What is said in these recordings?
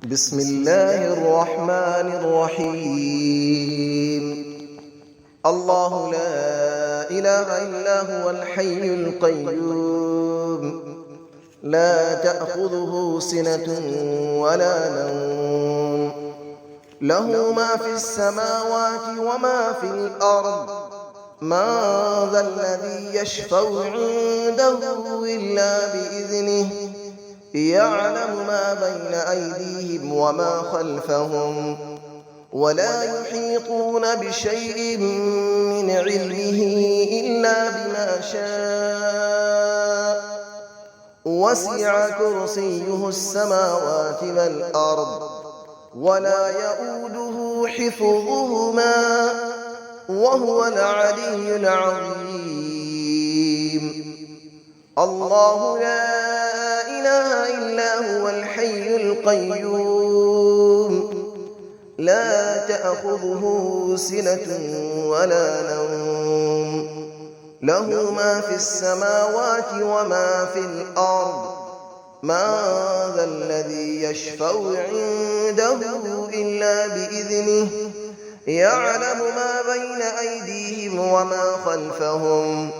بسم الله الرحمن الرحيم. الله لا إله إلا هو الحي القيوم، لا تأخذه سنة ولا نوم، له ما في السماوات وما في الأرض. من ذا الذي يشفع عنده إلا بإذنه، يعلم ما بين أيديهم وما خلفهم، ولا يحيطون بشيء من علمه إلا بما شاء. وسع كرسيه السماوات والأرض، ولا يؤوده حفظهما، وهو العلي العظيم. الله لا إله إلا هو الحي القيوم، لا تأخذه سنة ولا نوم، له ما في السماوات وما في الأرض. من ذا الذي يشفع عنده إلا بإذنه، يعلم ما بين أيديهم وما خلفهم،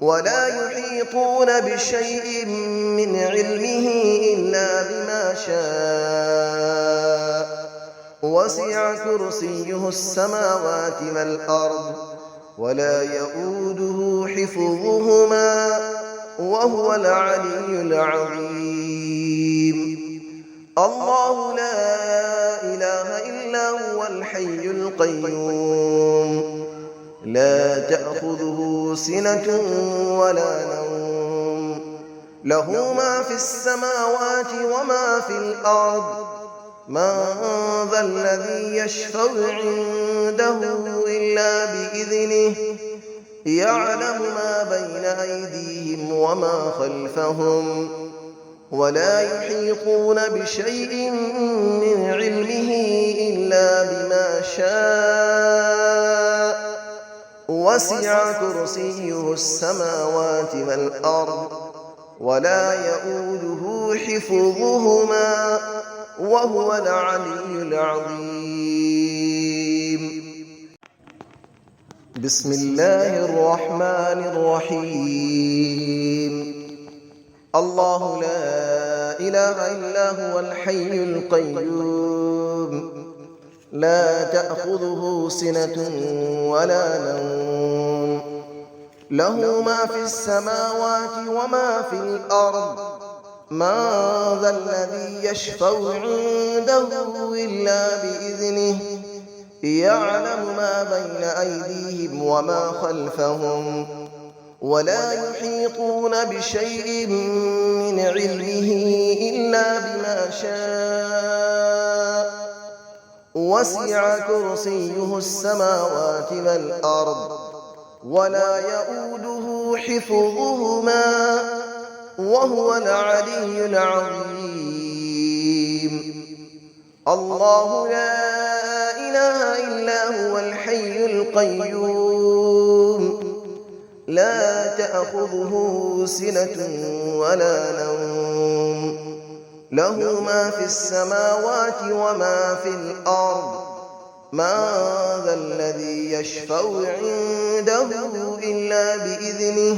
ولا يحيطون بشيء من علمه إلا بما شاء. وسع كرسيه السماوات والأرض، ولا يؤوده حفظهما، وهو العلي العظيم. الله لا إله إلا هو الحي القيوم، لا تأخذه سنة ولا نوم، له ما في السماوات وما في الأرض. من ذا الذي يشفع عنده إلا بإذنه، يعلم ما بين أيديهم وما خلفهم، ولا يحيطون بشيء من علمه إلا بما شاء. وسع كرسيه السماوات والأرض، ولا يؤوده حفظهما، وهو العلي العظيم. بسم الله الرحمن الرحيم. الله لا إله إلا هو الحي القيوم، لا تأخذه سنة ولا نوم، له ما في السماوات وما في الأرض. من ذا الذي يشفع عنده إلا بإذنه، يعلم ما بين أيديهم وما خلفهم، ولا يحيطون بشيء من علمه إلا بما شاء. وسع كرسيه السماوات والأرض، ولا يؤوده حفظهما، وهو العلي العظيم. الله لا إله إلا هو الحي القيوم، لا تأخذه سنة ولا نوم، له ما في السماوات وما في الأرض. من ذا الذي يشفع عنده إلا بإذنه،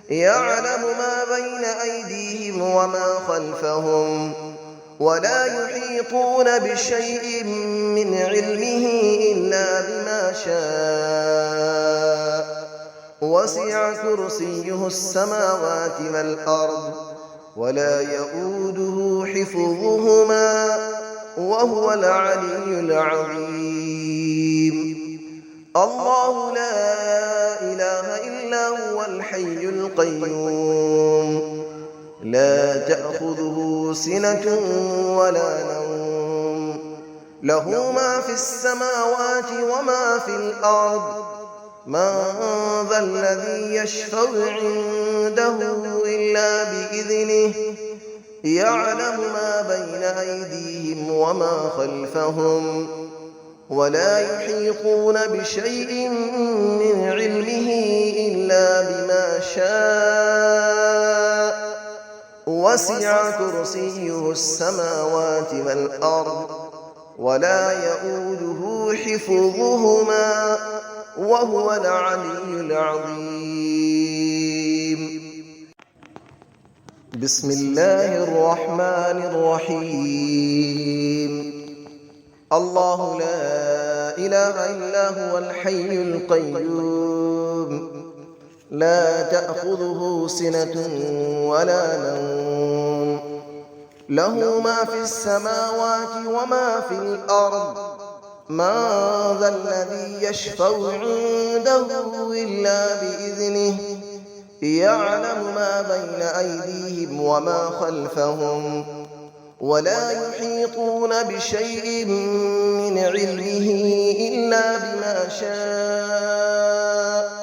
يعلم ما بين أيديهم وما خلفهم، ولا يحيطون بشيء من علمه إلا بما شاء. وسع كرسيه السماوات والأرض، ولا يؤوده حفظهما، وهو العلي العظيم. الله لا إله إلا هو الحي القيوم، لا تأخذه سنة ولا نوم، له ما في السماوات وما في الأرض. من ذا الذي يشفع عنده إلا بإذنه، يعلم ما بين أيديهم وما خلفهم، ولا يحيطون بشيء من علمه إلا بما شاء. وسع كرسيه السماوات والأرض ولا يؤوده حفظهما وهو العلي العظيم. بسم الله الرحمن الرحيم. الله لا إله إلا هو الحي القيوم لا تأخذه سنة ولا نوم له ما في السماوات وما في الأرض من ذا الذي يشفع عنده إلا بإذنه يعلم ما بين أيديهم وما خلفهم ولا يحيطون بشيء من علمه إلا بما شاء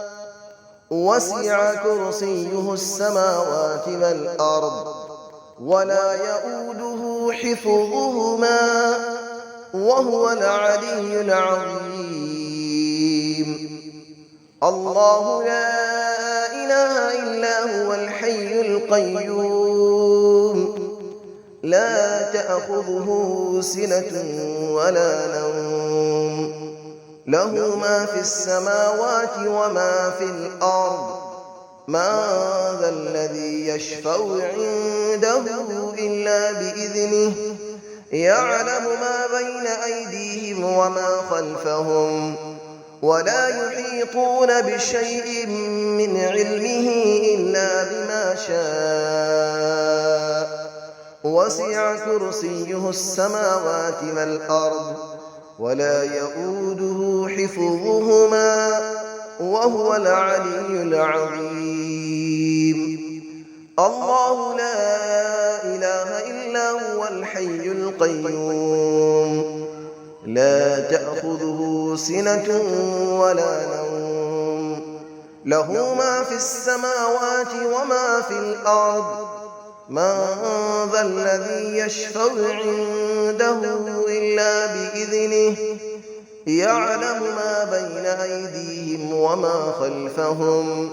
وسع كرسيه السماوات والأرض ولا يؤوده حفظهما وهو العلي العظيم. الله لا إله إلا هو الحي القيوم لا تأخذه سنة ولا نوم له ما في السماوات وما في الأرض من ذا الذي يشفع عنده إلا بإذنه يعلم ما بين أيديهم وما خلفهم ولا يحيطون بشيء من علمه إلا بما شاء وسع كرسيه السماوات والأرض ولا يؤوده حفظهما وهو العلي العظيم. الله لا إله إلا هو الحي القيوم لا تأخذه سنة ولا نوم له ما في السماوات وما في الأرض من ذا الذي يشفع عنده إلا بإذنه يعلم ما بين أيديهم وما خلفهم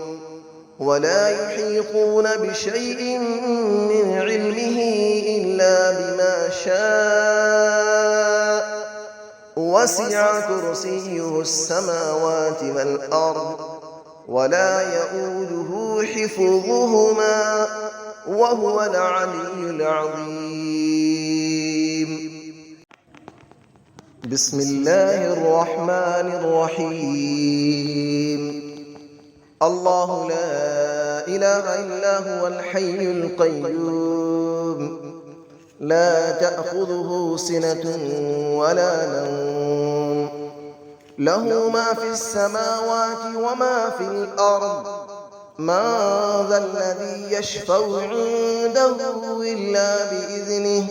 ولا يحيطون بشيء من علمه إلا بما شاء وسع كرسيه السماوات والأرض ولا يؤوده حفظهما وهو العلي العظيم. بسم الله الرحمن الرحيم. الله لا إله إلا هو الحي القيوم لا تأخذه سنة ولا نوم له ما في السماوات وما في الأرض من ذا الذي يشفع عنده إلا بإذنه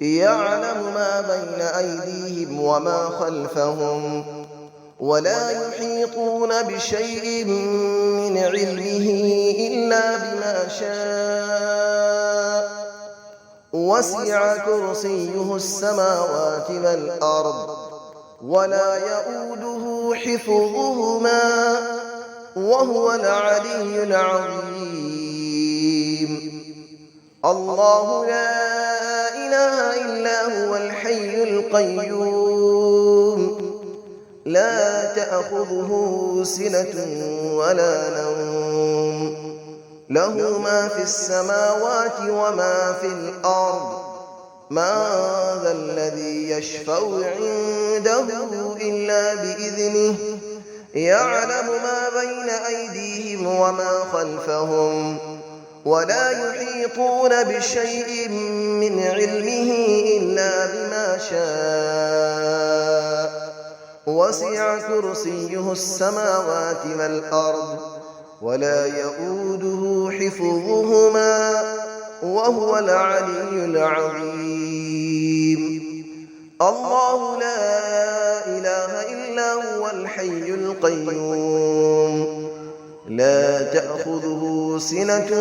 يعلم ما بين أيديهم وما خلفهم ولا يحيطون بشيء من علمه إلا بما شاء وسع كرسيه السماوات والأرض ولا يؤوده حفظهما وهو العلي العظيم. الله لا إله إلا هو الحي القيوم لا تأخذه سنة ولا نوم له ما في السماوات وما في الأرض من ذا الذي يشفع عنده إلا بإذنه يعلم ما بين أيديهم وما خلفهم ولا يحيطون بشيء من علمه إلا بما شاء وسع كرسيه السماوات والأرض ولا يؤوده حفظهما وهو العلي العظيم. الله لا إله إلا هو الحي القيوم لا تأخذه سنة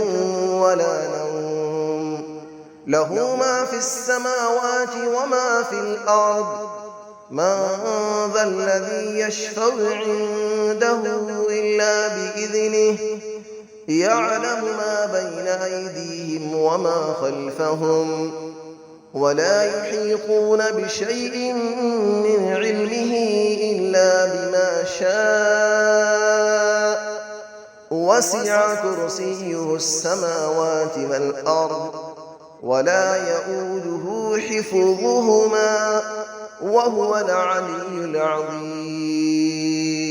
ولا نوم له ما في السماوات وما في الأرض من ذا الذي يشفع عنده إلا بإذنه يعلم ما بين أيديهم وما خلفهم ولا يحيطون بشيء من علمه إلا بما شاء وسع كرسيه السماوات والأرض ولا يئوده حفظهما وهو العلي العظيم